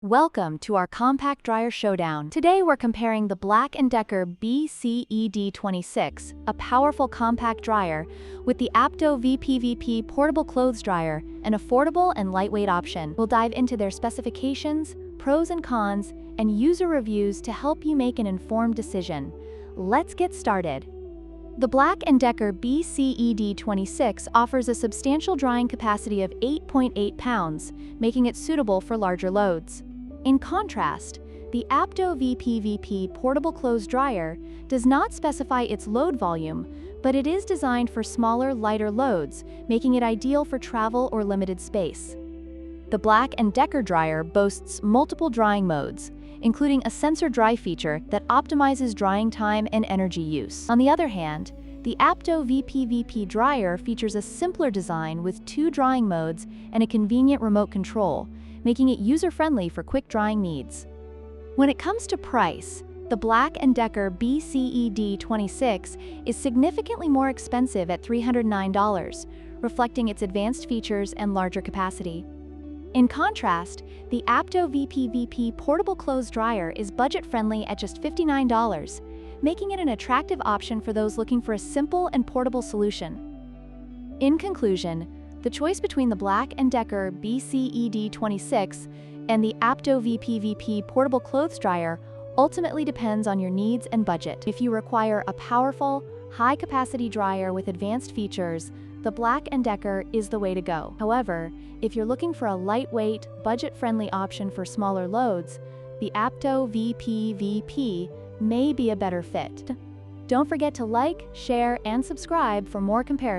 Welcome to our Compact Dryer Showdown. Today we're comparing the BLACK+DECKER BCED26, a powerful compact dryer, with the Apto VPVP Portable Clothes Dryer, an affordable and lightweight option. We'll dive into their specifications, pros and cons, and user reviews to help you make an informed decision. Let's get started. The BLACK+DECKER BCED26 offers a substantial drying capacity of 8.8 pounds, making it suitable for larger loads. In contrast, the Apto VPVP Portable Clothes Dryer does not specify its load volume, but it is designed for smaller, lighter loads, making it ideal for travel or limited space. The BLACK+DECKER dryer boasts multiple drying modes, including a sensor dry feature that optimizes drying time and energy use. On the other hand, the Apto VPVP dryer features a simpler design with 2 drying modes and a convenient remote control, making it user-friendly for quick drying needs. When it comes to price, the BLACK+DECKER BCED26 is significantly more expensive at $309, reflecting its advanced features and larger capacity. In contrast, the Apto VPVP Portable Clothes Dryer is budget-friendly at just $59, making it an attractive option for those looking for a simple and portable solution. In conclusion, the choice between the BLACK+DECKER BCED26 and the Apto VPVP Portable Clothes Dryer ultimately depends on your needs and budget. If you require a powerful, high-capacity dryer with advanced features, the BLACK+DECKER is the way to go. However, if you're looking for a lightweight, budget-friendly option for smaller loads, the Apto VPVP may be a better fit. Don't forget to like, share, and subscribe for more comparisons.